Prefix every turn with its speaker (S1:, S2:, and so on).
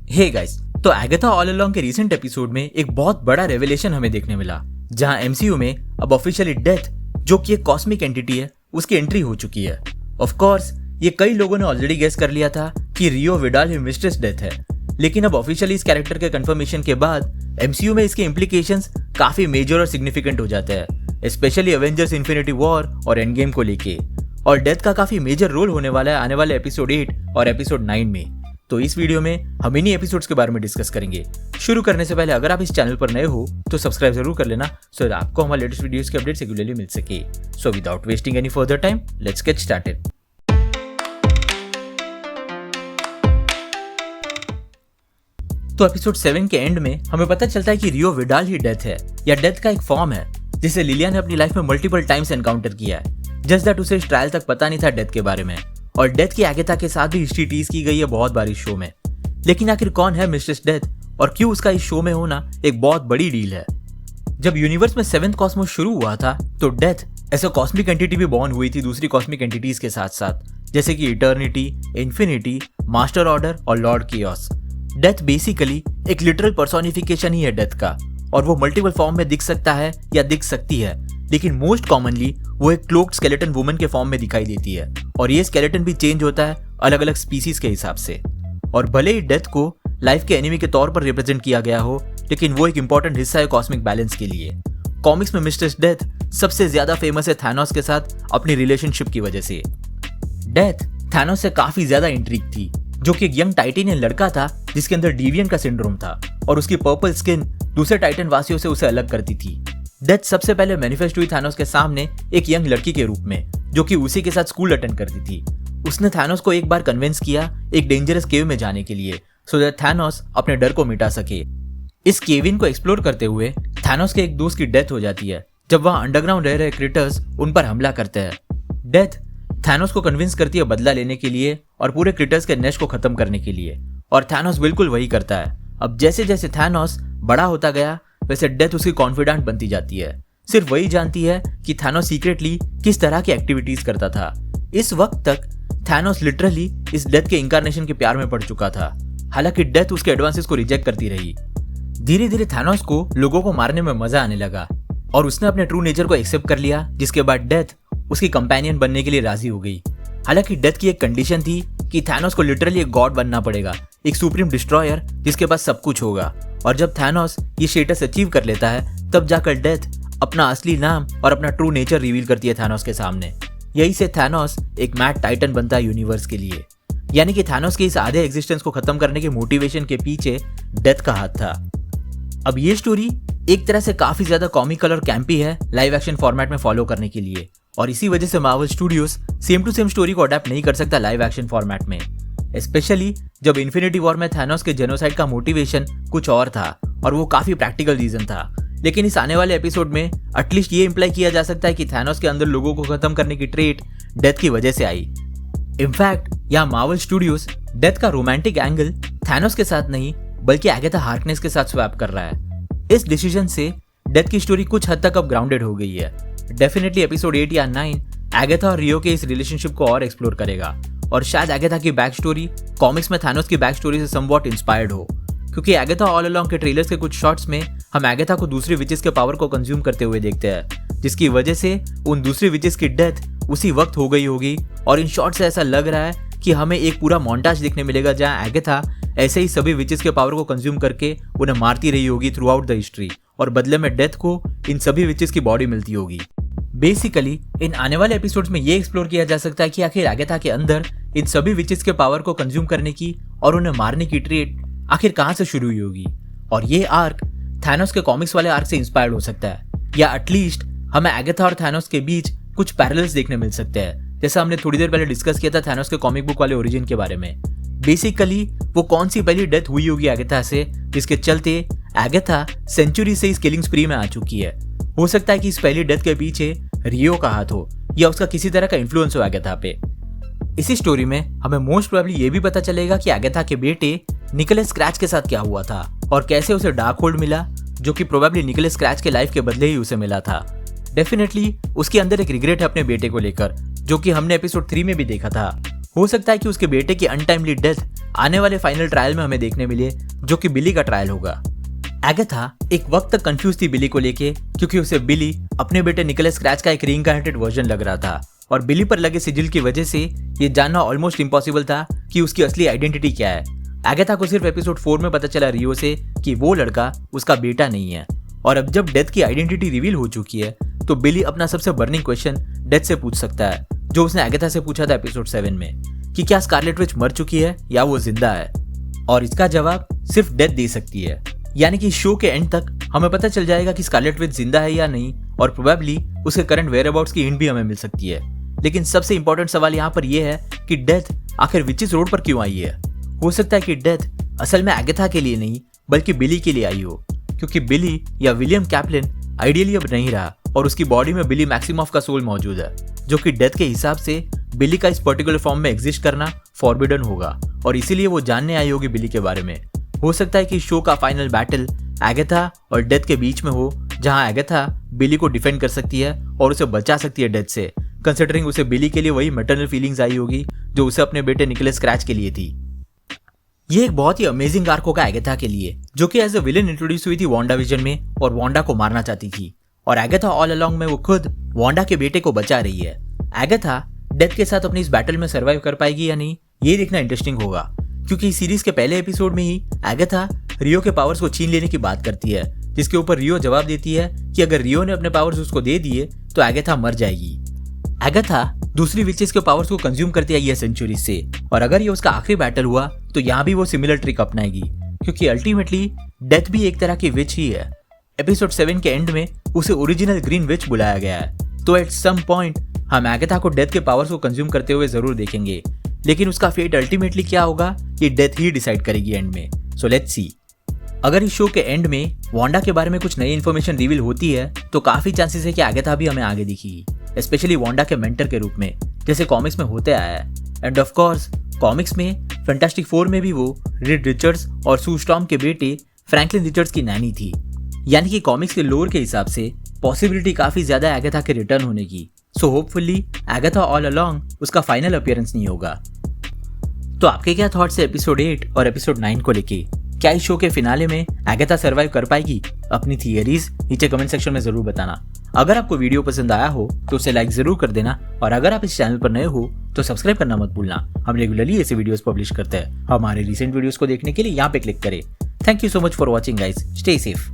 S1: Hey guys, तो Agatha all along के recent episode में एक बहुत बड़ा रेवलेशन हमें देखने मिला, जहां एमसीयू में अब ऑफिशियली डेथ, जो कि एक कॉस्मिक एंटिटी है, उसकी एंट्री हो चुकी है। ऑफ कोर्स ये कई लोगों ने ऑलरेडी गेस कर लिया था कि रियो विडाल ही मिस्ट्रेस डेथ है, लेकिन अब ऑफिशियली इस कैरेक्टर के कंफर्मेशन के बाद एमसीयू में इसके इम्प्लीकेशंस काफी मेजर और सिग्निफिकेंट हो जाते हैं, स्पेशली एवेंजर्स इन्फिनिटी वॉर और एंड गेम को लेके। और डेथ का काफी मेजर रोल होने वाला है आने वाले एपिसोड 8 और एपिसोड 9 में। तो इस वीडियो में हम इन्हीं एपिसोड्स के बारे में डिस्कस करेंगे। शुरू करने से पहले अगर आप इस चैनल पर नए हो तो सब्सक्राइब जरूर कर लेना, सो दैट आपको हमारे लेटेस्ट वीडियोस के अपडेट्स रेगुलरली मिल सके। So without wasting any further time, let's get started. तो एपिसोड 7 के एंड में हमें पता चलता है कि रियो विडाल ही डेथ है, या डेथ का एक फॉर्म है जिसे लिलिया ने अपनी लाइफ में मल्टीपल टाइम्स एनकाउंटर किया है। जस्ट दैट उसे इस ट्रायल तक पता नहीं था डेथ के बारे में, और डेथ की एगाथा के साथ भी हिस्ट्री टीज की गई है बहुत बार इस शो में। लेकिन आखिर कौन है मिस्ट्रेस डेथ और क्यों उसका इस शो में होना एक बहुत बड़ी डील है। जब यूनिवर्स में 7th कॉस्मोस शुरू हुआ था तो डेथ ऐसा कॉस्मिक एंटिटी भी बॉर्न हुई थी दूसरी कॉस्मिक एंटिटीज के साथ साथ, जैसे कि इटर्निटी, इन्फिनिटी, मास्टर ऑर्डर और लॉर्ड कियोस। डेथ बेसिकली एक लिटरल पर्सोनिफिकेशन ही है डेथ का, और वो मल्टीपल फॉर्म में दिख सकता है या दिख सकती है, लेकिन मोस्ट कॉमनली वो एक क्लोक्ड स्केलेटन वुमन के फॉर्म में दिखाई देती है, और ये स्केलेटन भी चेंज होता है अलग अलग स्पीसीज के हिसाब से। और भले ही डेथ को लाइफ के एनिमी के तौर पर रिप्रेजेंट किया गया हो, लेकिन वो एक इंपॉर्टेंट हिस्सा है कॉस्मिक बैलेंस के लिए। कॉमिक्स में मिस्ट्रेस डेथ सबसे ज्यादा फेमस है थैनोस के साथ अपनी रिलेशनशिप की वजह से। डेथ थैनोस से काफी ज्यादा इंट्रिग थी, जो कि एक यंग टाइटेनियन लड़का था जिसके अंदर डिवियन का सिंड्रोम था, और उसकी पर्पल स्किन दूसरे टाइटन वासियों से उसे अलग करती थी। डेथ सबसे पहले मैनिफेस्ट हुई थैनोस के सामने एक यंग लड़की के रूप में, जो कि उसी के साथ स्कूल अटेंड करती थी। उसने थैनोस को एक बार कन्विंस किया एक डेंजरस केव में जाने के लिए, सो दैट थैनोस अपने डर को मिटा सके। इस केविन को एक्सप्लोर करते हुए थैनोस के एक दोस्त की डेथ हो जाती है जब वहां अंडरग्राउंड रह रहे क्रिटर्स उन पर हमला करते हैं। डेथ थैनोस को कन्विंस करती है बदला लेने के लिए और पूरे क्रिटर्स के नेस्ट को खत्म करने के लिए, और थैनोस बिल्कुल वही करता है। अब जैसे जैसे थैनोस बड़ा होता गया वैसे डेथ उसकी कॉन्फिडेंट बनती जाती है। सिर्फ वही जानती है कि थैनोस सीक्रेटली किस तरह की एक्टिविटीज करता था। इस वक्त तक थैनोस लिटरली इस डेथ के इंकारनेशन के प्यार में पड़ चुका था, हालांकि डेथ उसके एडवांसेस को रिजेक्ट करती रही। धीरे धीरे थैनोस को लोगों को मारने में मजा आने लगा, और उसने अपने ट्रू नेचर को एक्सेप्ट कर लिया, जिसके बाद डेथ उसकी कंपेनियन बनने के लिए राजी हो गई। हालांकि डेथ की एक कंडीशन थी कि थैनोस को लिटरली एक गॉड बनना पड़ेगा, एक सुप्रीम डिस्ट्रॉयर जिसके पास सब कुछ होगा। और जब थैनोस ये स्टेटस अचीव कर लेता है, तब जाकर डेथ अपना असली नाम और अपना ट्रू नेचर रिवील करती है थैनोस के सामने। यही से थैनोस एक मैड टाइटन बनता है यूनिवर्स के लिए। यानी कि थैनोस के इस आधे एग्जिस्टेंस को खत्म करने के मोटिवेशन के पीछे डेथ का हाथ था। अब ये स्टोरी एक तरह से काफी ज्यादा कॉमिकल और कैंपी है लाइव एक्शन फॉर्मेट में फॉलो करने के लिए, और इसी वजह से Marvel Studios same to same story को अडेप्ट नहीं कर सकता लाइव एक्शन फॉर्मेट में, स्पेशली जब इन्फिनिटी वॉर में थैनोस के जेनोसाइड का मोटिवेशन कुछ और था और वो काफी प्रैक्टिकल रीजन था। लेकिन इस आने वाले एपिसोड में एटलीस्ट ये इंप्लाई किया जा सकता है कि थैनोस के अंदर लोगों को खत्म करने की ट्रेट डेथ की वजह से आई। इनफैक्ट यहाँ मार्वल स्टूडियोज डेथ का रोमांटिक एंगल थैनोस के साथ नहीं बल्कि एगाथा हार्कनेस के साथ स्वैप कर रहा है। इस डिसीजन से डेथ की स्टोरी कुछ हद तक अब ग्राउंडेड हो गई है। डेफिनेटली एपिसोड 8 या 9 एगाथा और रियो के इस रिलेशनशिप को और एक्सप्लोर करेगा, और शायद एगाथा की बैक स्टोरी कॉमिक्स में थैनोस की बैक स्टोरी से समवॉट इंस्पायर्ड हो, क्योंकि एगाथा ऑल अलोंग के ट्रेलर्स के कुछ शॉट्स में हम एगाथा को दूसरी विचेस के पावर को कंज्यूम करते हुए देखते हैं, जिसकी वजह से उन दूसरी विचेस की डेथ उसी वक्त हो गई होगी। और इन शॉट से ऐसा लग रहा है कि हमें एक पूरा मोन्टाज देखने मिलेगा जहां एगाथा ऐसे ही सभी विचेस के पावर को कंज्यूम करके उन्हें मारती रही होगी थ्रू आउट द हिस्ट्री, और बदले में डेथ को इन सभी विचेस की बॉडी मिलती होगी। बेसिकली इन आने वाले एपिसोड्स में ये एक्सप्लोर किया जा सकता है कि आखिर एगाथा के अंदर इन सभी विचेस के पावर को कंज्यूम करने की और उन्हें मारने की ट्रेट आखिर कहां से शुरू हुई होगी, और ये आर्क थैनोस के कॉमिक्स वाले आर्क से इंस्पायर्ड हो सकता है, या एटलीस्ट हमें एगाथा और थैनोस के बीच कुछ पैरेलल्स देखने मिल सकते हैं, जैसा हमने थोड़ी देर पहले डिस्कस किया था थैनोस के कॉमिक बुक वाले ओरिजिन के बारे में। बेसिकली वो कौन सी पहली डेथ हुई होगी एगाथा से, जिसके चलते एगाथा सेंचुरी से इस किलिंग स्प्री में आ चुकी है। हो सकता है कि इस पहली डेथ के पीछे रियो का हाथ हो, या उसका किसी तरह का इन्फ्लुएंस हो एगाथा पे। इसी स्टोरी में हमें मोस्ट प्रोबेबली ये भी पता चलेगा कि एगाथा के बेटे निकोलस स्क्रैच के साथ क्या हुआ था, और कैसे उसे डार्क होल्ड मिला, जो कि प्रोबेबली निकोलस स्क्रैच के लाइफ के बदले ही उसे मिला था। डेफिनेटली उसके अंदर एक रिग्रेट है अपने बेटे को लेकर, जो कि हमने एपिसोड 3 में भी देखा था। हो सकता है कि उसके बेटे की अनटाइमली डेथ आने वाले फाइनल ट्रायल में हमें देखने मिले, जो कि बिली का ट्रायल होगा। एगाथा एक वक्त तक कंफ्यूज थी बिली को लेके, क्योंकि उसे बिली अपने बेटे निकोलस स्क्रैच का एक रीइंकार्नेटेड वर्जन लग रहा था और बिली पर लगे सिजिल की वजह से ये जानना ऑलमोस्ट इम्पॉसिबल था कि उसकी असली आइडेंटिटी क्या है। एगाथा को सिर्फ एपिसोड 4 में पता चला रियो से कि वो लड़का उसका बेटा नहीं है, और अब जब डेथ की आइडेंटिटी रिवील हो चुकी है तो बिली अपना सबसे बर्निंग क्वेश्चन डेथ से पूछ सकता है, जो उसने एगाथा से पूछा था एपिसोड 7 में, कि क्या स्कारलेट विच मर चुकी है या वो जिंदा है। और इसका जवाब सिर्फ डेथ दे सकती है, यानी कि शो के एंड तक हमें पता चल जाएगा कि स्कारलेट विच जिंदा है या नहीं, और प्रोबेबली उसके करंट वेयरअबाउट्स की हिंट भी हमें मिल सकती है। लेकिन सबसे इंपॉर्टेंट सवाल यहाँ पर यह है कि डेथ आखिर विचिस रोड पर क्यों आई है। हो सकता है कि डेथ असल में एगाथा के लिए नहीं बल्कि बिली के लिए आई हो, क्योंकि बिली या विलियम कैप्लिन आइडियली अब नहीं रहा और उसकी बॉडी में बिली मैक्सिमॉफ का सोल मौजूद है, जो कि डेथ के हिसाब से बिली का इस पर्टिकुलर फॉर्म में एग्जिस्ट करना फॉरबिडन होगा, और इसीलिए वो जानने आई होगी बिली के बारे में। हो सकता है कि शो का फाइनल बैटल एगाथा और डेथ के बीच में हो, जहां एगाथा बिली को डिफेंड कर सकती है और उसे बचा सकती है डेथ से, कंसिडरिंग उसे बिली के लिए वही मैटरनल फीलिंग्स आई होगी जो उसे अपने बेटे निकोलस स्क्रैच के लिए थी। ये एक बहुत ही अमेजिंग आर्क होगा एगाथा के लिए, जो कि एज अ विलेन इंट्रोड्यूस हुई थी वांडाविजन में और वांडा को मारना चाहती थी, और एगाथा ऑल अलोंग में वो खुद वांडा के बेटे को बचा रही है। एगाथा डेथ के साथ अपनी इस बैटल में सर्वाइव कर पाएगी या नहीं, ये देखना इंटरेस्टिंग होगा, क्योंकि इस सीरीज के पहले एपिसोड में ही एगाथा रियो के पावर्स को छीन लेने की बात करती है, जिसके ऊपर रियो जवाब देती है कि अगर रियो ने अपने पावर्स उसको दे दिए तो एगाथा मर जाएगी। एगाथा दूसरी विचेस के पावर्स को कंज्यूम करती आई है सेंचुरी से, और अगर ये उसका आखिरी बैटल हुआ तो यहाँ भी वो सिमिलर ट्रिक अपनाएगी, क्योंकि अल्टीमेटली डेथ भी एक तरह की विच ही है। एपिसोड 7 के एंड में उसे ओरिजिनल ग्रीन विच बुलाया गया है, तो एट सम पॉइंट हम एगाथा को डेथ के पावर्स को कंज्यूम करते हुए जरूर देखेंगे, लेकिन उसका फेट अल्टीमेटली क्या होगा ये डेथ ही डिसाइड करेगी एंड में। So let's see. अगर इस शो के एंड में वांडा के बारे में कुछ नई इन्फॉर्मेशन रिवील होती है तो काफी चांसेस है कि एगाथा भी हमें आगे दिखेगी, स्पेशली वांडा के मेंटर के रूप में, जैसे कॉमिक्स में होते आया है। एंड ऑफ कोर्स कॉमिक्स में फैंटास्टिक 4 में भी वो रिड रिचर्ड्स और सू स्टॉर्म के बेटे फ्रैंकलिन रिचर्ड्स की नैनी थी, यानी कि कॉमिक्स के लोर के हिसाब से पॉसिबिलिटी काफी ज्यादा एगाथा के रिटर्न होने की। So hopefully Agatha all along उसका फाइनल अपीयरेंस नहीं होगा। तो आपके क्या थॉट्स है एपिसोड 8 और एपिसोड 9 को लेके? क्या इस शो के फिनाले में एगाथा सर्वाइव कर पाएगी? अपनी थियरीज नीचे कमेंट सेक्शन में जरूर बताना। अगर आपको वीडियो पसंद आया हो तो उसे लाइक जरूर कर देना, और अगर आप इस चैनल पर नए हो तो सब्सक्राइब करना मत भूलना। हम रेगुलरली ऐसे वीडियोस पब्लिश करते हैं। हमारे रिसेंट वीडियोस को देखने के लिए यहाँ पे क्लिक करें। Thank you so much for watching guys, stay safe.